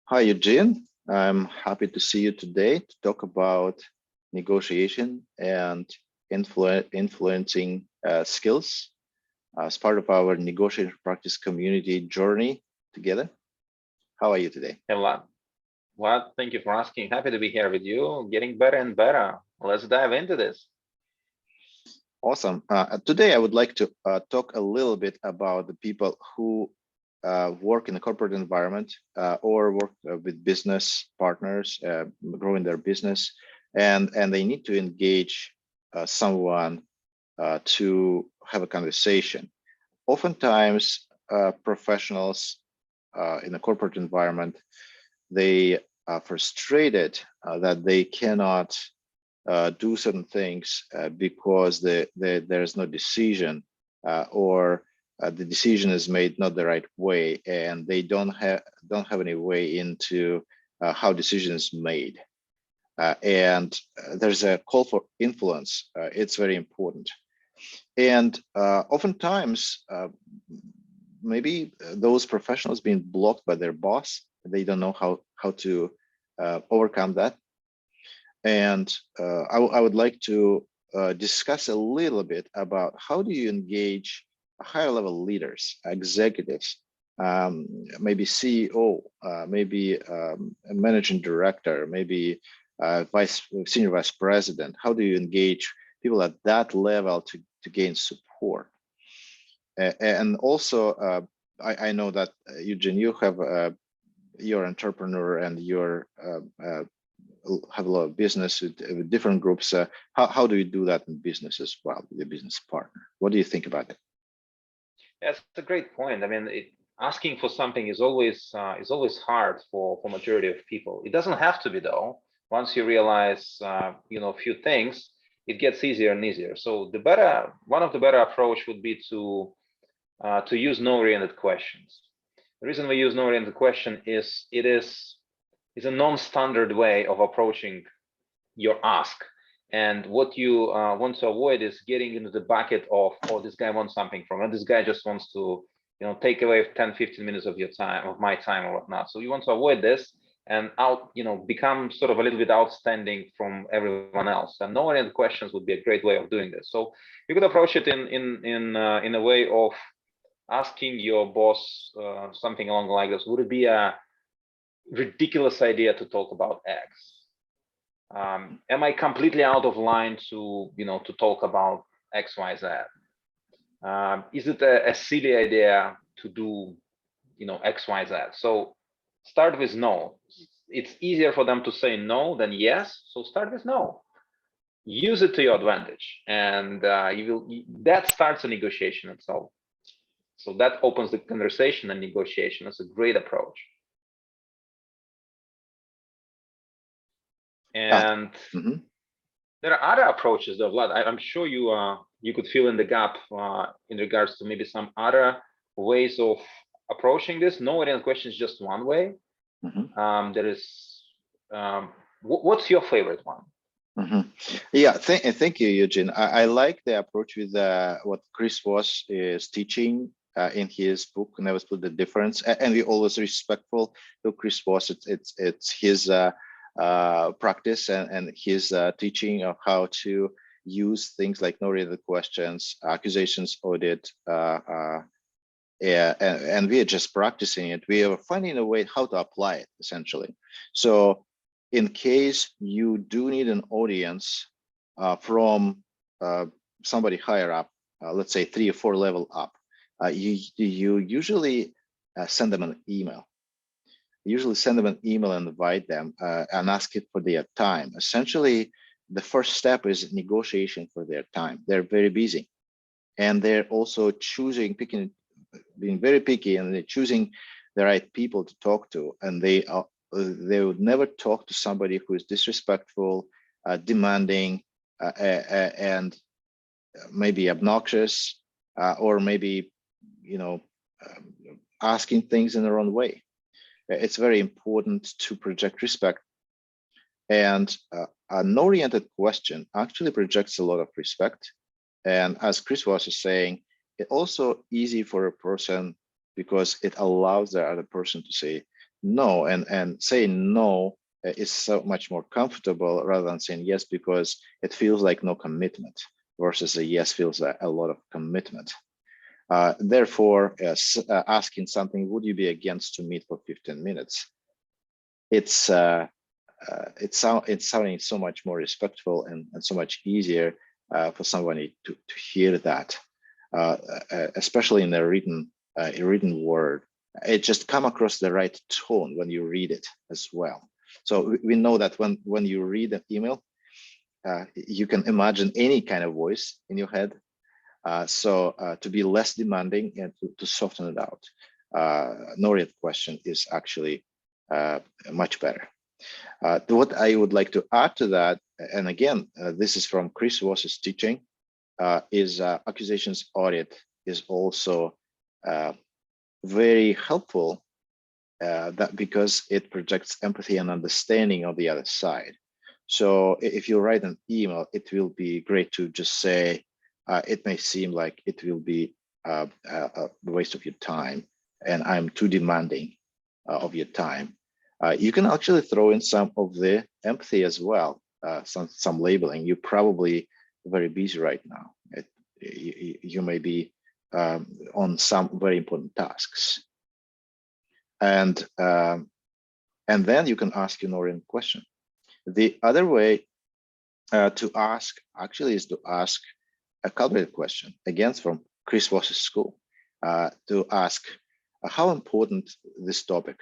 Hi, Eugene. I'm happy to see you today to talk about negotiation and influencing skills as part of our negotiation practice community journey together. How are you today? Hello. Well, thank you for asking. Happy to be here with you. Getting better and better. Let's dive into this. Awesome. Today, I would like to talk a little bit about the people who work in a corporate environment or work with business partners, growing their business, and they need to engage someone to have a conversation. Oftentimes, professionals in a corporate environment, they are frustrated that they cannot do certain things because there is no decision or the decision is made not the right way, and they don't have any way into how decision is made. And there's a call for influence. It's very important. And oftentimes, maybe those professionals being blocked by their boss, they don't know how to overcome that. And I would like to discuss a little bit about how do you engage higher level leaders, executives, maybe CEO, maybe a managing director, maybe senior vice president. How do you engage people at that level to gain support? And also, I know that Eugene, you have you're an entrepreneur and you're have a lot of business with different groups. How do you do that in business as well with your business partner? What do you think about it? That's a great point. I mean, asking for something is always hard for majority of people. It doesn't have to be though. Once you realize a few things, it gets easier and easier. So one of the better approach would be to use no-oriented questions. The reason we use no-oriented question is it is a non-standard way of approaching your ask. And what you want to avoid is getting into the bucket of, oh, this guy wants something from me. This guy just wants to, take away 10, 15 minutes of your time, of my time or whatnot. So you want to avoid this and become sort of a little bit outstanding from everyone else. And no-oriented questions would be a great way of doing this. So you could approach it in a way of asking your boss something along like this. Would it be a ridiculous idea to talk about X? Am I completely out of line to talk about X, Y, Z? Is it a silly idea to do X, Y, Z? So start with no. It's easier for them to say no than yes. So start with no. Use it to your advantage, and that starts a negotiation itself. So that opens the conversation and negotiation. That's a great approach. And there are other approaches though, Vlad. I'm sure you could fill in the gap in regards to maybe some other ways of approaching this. No-oriented question is just one way. There is, what's your favorite one? Yeah, thank you, Eugene. I like the approach with what Chris Voss is teaching in his book, Never Split the Difference. And we always respectful to Chris Voss. It's his practice and his teaching of how to use things like no-oriented questions, accusations audit, and we are just practicing it. We are finding a way how to apply it essentially. So in case you do need an audience from somebody higher up, let's say 3 or 4 level up, you usually send them an email. Usually send them an email and invite them and ask it for their time. Essentially, the first step is negotiation for their time. They're very busy, and they're also being very picky, and they're choosing the right people to talk to. And they would never talk to somebody who is disrespectful, demanding, and maybe obnoxious, or maybe asking things in the wrong way. It's very important to project respect, and an oriented question actually projects a lot of respect. And as Chris was saying, it's also easy for a person because it allows the other person to say, no, and saying no is so much more comfortable rather than saying yes, because it feels like no commitment versus a yes feels a lot of commitment. Therefore, asking something, would you be against to meet for 15 minutes? It's sounding so much more respectful and so much easier for somebody to hear that, especially in a written word. It just come across the right tone when you read it as well. So we know that when you read an email, you can imagine any kind of voice in your head. So to be less demanding and to soften it out, no real question is actually much better. What I would like to add to that, and again, this is from Chris Voss's teaching, is accusations audit is also very helpful, that because it projects empathy and understanding of the other side. So if you write an email, it will be great to just say, it may seem like it will be a waste of your time and I'm too demanding of your time. You can actually throw in some of the empathy as well, some labeling. You're probably very busy right now. You may be on some very important tasks. And then you can ask an oriented question. The other way to ask actually is to ask a calculated question, again from Chris Voss's school, to ask how important this topic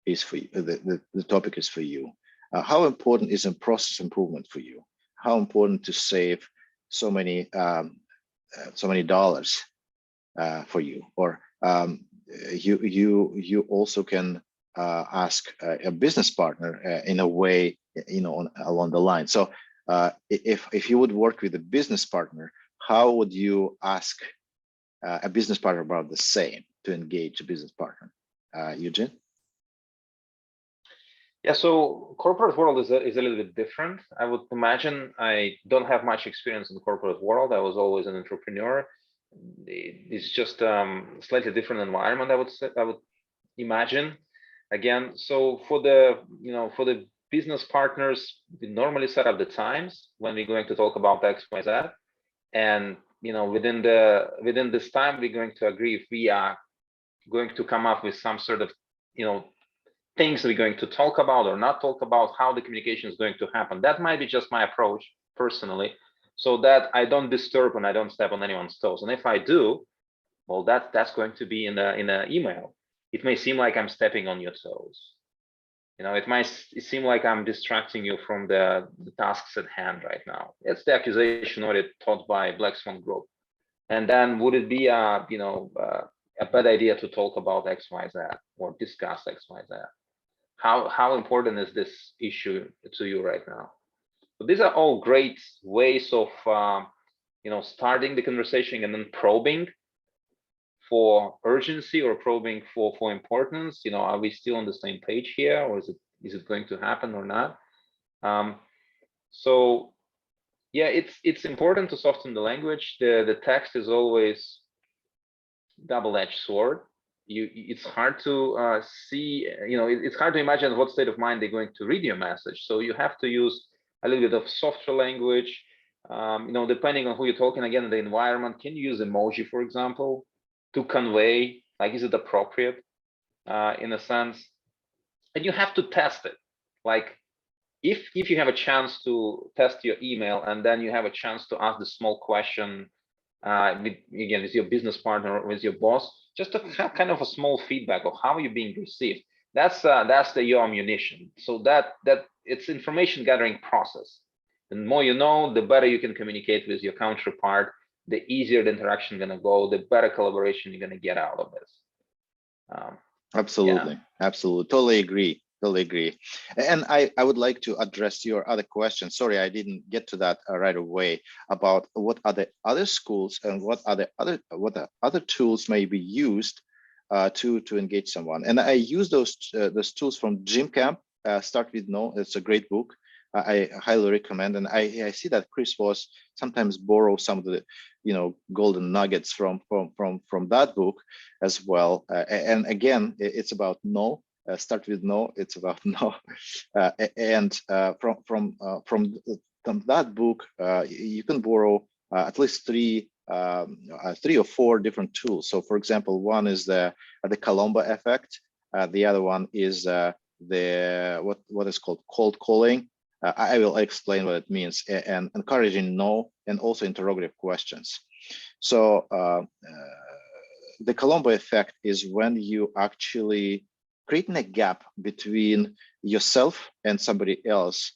is for you. The topic is for you. How important is a process improvement for you? How important to save so many dollars for you? Or you also can ask a business partner in a way, along the line. So if you would work with a business partner, how would you ask a business partner about the same to engage a business partner? Eugene? Yeah, so corporate world is a little bit different. I would imagine. I don't have much experience in the corporate world. I was always an entrepreneur. It's just slightly different environment, I would say, I would imagine. Again, so for the business partners, we normally set up the times when we're going to talk about X, Y, Z, and within this time we're going to agree if we are going to come up with some sort of things we're going to talk about or not talk about, how the communication is going to happen. That might be just my approach personally, so that I don't disturb and I don't step on anyone's toes. And if I do, well, that's going to be in the email. It may seem like I'm stepping on your toes. It might seem like I'm distracting you from the tasks at hand right now. It's the accusation audit taught by Black Swan Group. And then would it be a bad idea to talk about X, Y, Z or discuss X, Y, Z? How important is this issue to you right now? So these are all great ways of starting the conversation and then probing for urgency or probing for importance. Are we still on the same page here, or is it going to happen or not? So yeah, it's important to soften the language. The text is always double-edged sword. It's hard to see, it's hard to imagine what state of mind they're going to read your message. So you have to use a little bit of softer language, depending on who you're talking. Again, the environment. Can you use emoji, for example, to convey, like, is it appropriate in a sense? And you have to test it. Like, if you have a chance to test your email and then you have a chance to ask the small question, with your business partner or with your boss, just to have kind of a small feedback of how you're being received. That's your ammunition. So that it's information gathering process. The more you know, the better you can communicate with your counterpart, the easier the interaction gonna go, the better collaboration you're gonna get out of this. Absolutely, yeah. Absolutely, totally agree. And I would like to address your other question. Sorry, I didn't get to that right away, about what are the other schools and what the other tools may be used to engage someone. And I use those tools from Jim Camp. Start with No. It's a great book. I highly recommend, and I see that Chris Voss sometimes borrows some of the golden nuggets from that book as well. And again, it's about no. start with no. It's about no, and from that book, you can borrow at least three or four different tools. So, for example, one is the Colombo effect. The other one is the what is called cold calling. I will explain what it means, and encouraging no, and also interrogative questions. So the Colombo effect is when you actually creating a gap between yourself and somebody else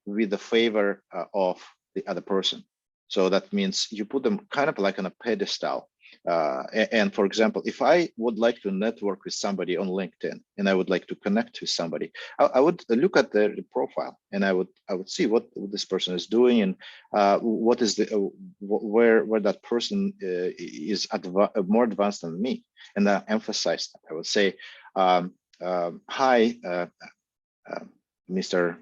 with the favor of the other person. So that means you put them kind of like on a pedestal. And for example, if I would like to network with somebody on LinkedIn and I would like to connect with somebody, I would look at their profile and I would see what this person is doing and what is the where that person is more advanced than me, and I emphasize that. I would say, hi, Mr.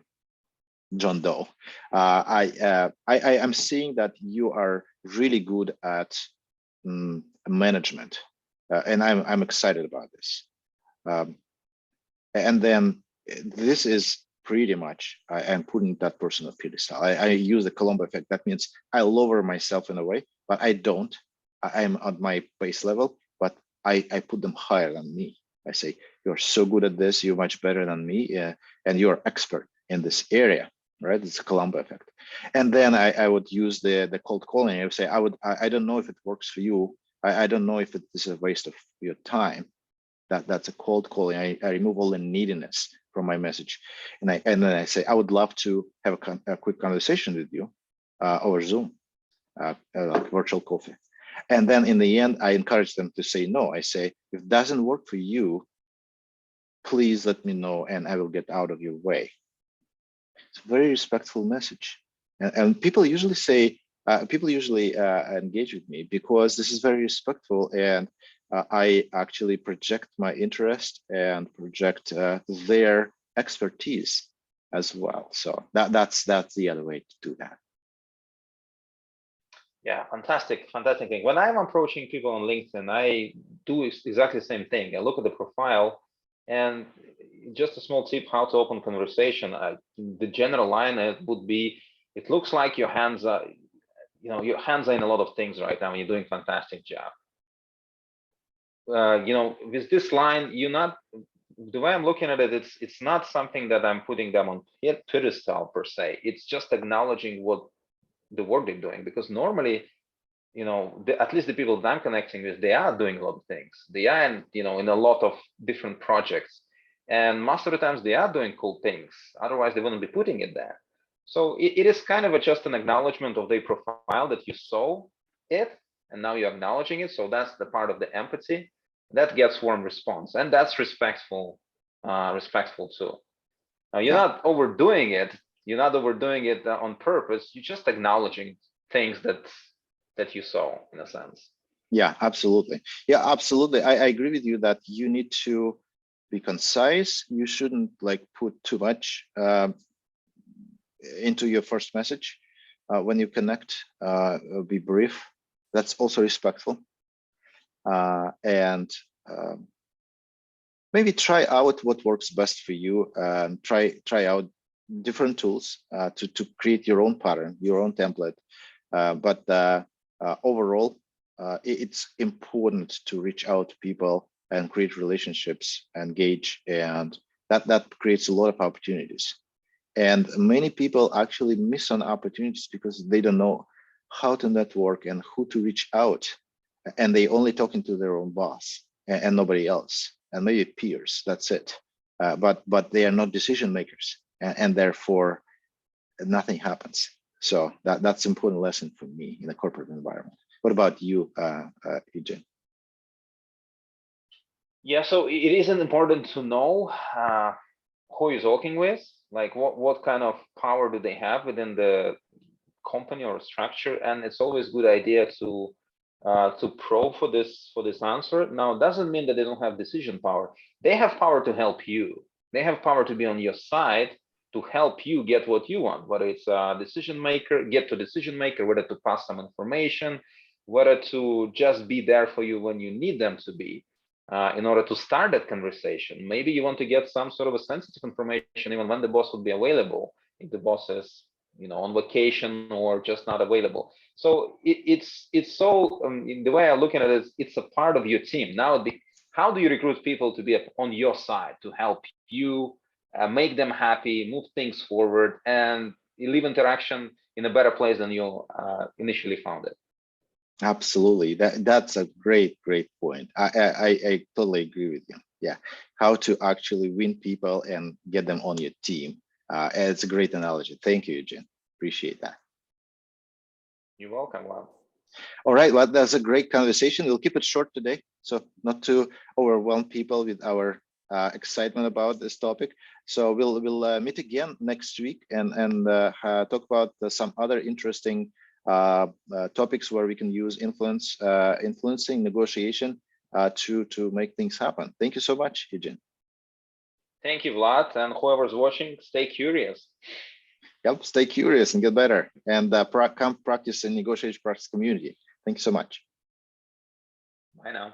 John Doe. I am seeing that you are really good at management, and I'm excited about this. And then this is pretty much I am putting that person on pedestal. I use the Colombo effect. That means I lower myself in a way, but I don't. I'm at my base level, but I put them higher than me. I say, you're so good at this, you're much better than me, and you're expert in this area, right? It's a Colombo effect. And then I would use the cold calling. I would say, I don't know if it works for you. I don't know if this is a waste of your time. That's a cold calling. I remove all the neediness from my message, and then I say, I would love to have a quick conversation with you over Zoom, like virtual coffee. And then in the end, I encourage them to say no. I say, if it doesn't work for you, please let me know and I will get out of your way. It's a very respectful message. And people usually say, engage with me because this is very respectful, and I actually project my interest and project their expertise as well. So that's the other way to do that. Yeah, fantastic thing. When I'm approaching people on LinkedIn, I do exactly the same thing. I look at the profile, and just a small tip how to open conversation. The general line would be, it looks like your hands are, your hands are in a lot of things right now, and you're doing a fantastic job. With this line, the way I'm looking at it, it's not something that I'm putting them on pedestal per se. It's just acknowledging what the work they're doing, because normally, at least the people that I'm connecting with, they are doing a lot of things. They are in a lot of different projects, and most of the times they are doing cool things. Otherwise, they wouldn't be putting it there. So it is kind of just an acknowledgement of their profile that you saw it, and now you're acknowledging it. So that's the part of the empathy that gets warm response, and that's respectful too. Now you're not overdoing it. You're not overdoing it on purpose. You're just acknowledging things that you saw, in a sense. Yeah, absolutely. Yeah, absolutely. I agree with you that you need to be concise. You shouldn't like put too much into your first message. When you connect, be brief. That's also respectful. And maybe try out what works best for you. Try out different tools to create your own pattern, your own template. But overall, it's important to reach out to people and create relationships, engage, and that creates a lot of opportunities. And many people actually miss on opportunities because they don't know how to network and who to reach out, and they only talking to their own boss and nobody else, and maybe peers. That's it. But they are not decision makers, and therefore nothing happens. So that's an important lesson for me in a corporate environment. What about you, Eugene? Yeah, so it isn't important to know who you're working with, like what kind of power do they have within the company or structure, and it's always a good idea to probe for this answer. Now, it doesn't mean that they don't have decision power. They have power to help you. They have power to be on your side to help you get what you want, whether it's a decision maker, get to decision maker, whether to pass some information, whether to just be there for you when you need them to be. in order to start that conversation. Maybe you want to get some sort of a sensitive information even when the boss would be available, if the boss is on vacation or just not available. So it's so the way I look at it is it's a part of your team. Now how do you recruit people to be on your side to help you make them happy, move things forward, and leave interaction in a better place than you initially found it? Absolutely. That's a great point. I totally agree with you. Yeah. How to actually win people and get them on your team. It's a great analogy. Thank you, Eugene. Appreciate that. You're welcome. Wow. All right. Well, that's a great conversation. We'll keep it short today, so not to overwhelm people with our excitement about this topic. So we'll meet again next week and talk about some other interesting topics where we can use influencing negotiation to make things happen. Thank you so much, Eugene. Thank you, Vlad, and whoever's watching, stay curious. Yep, stay curious and get better, and come practice in negotiation practice community. Thank you so much. Bye now.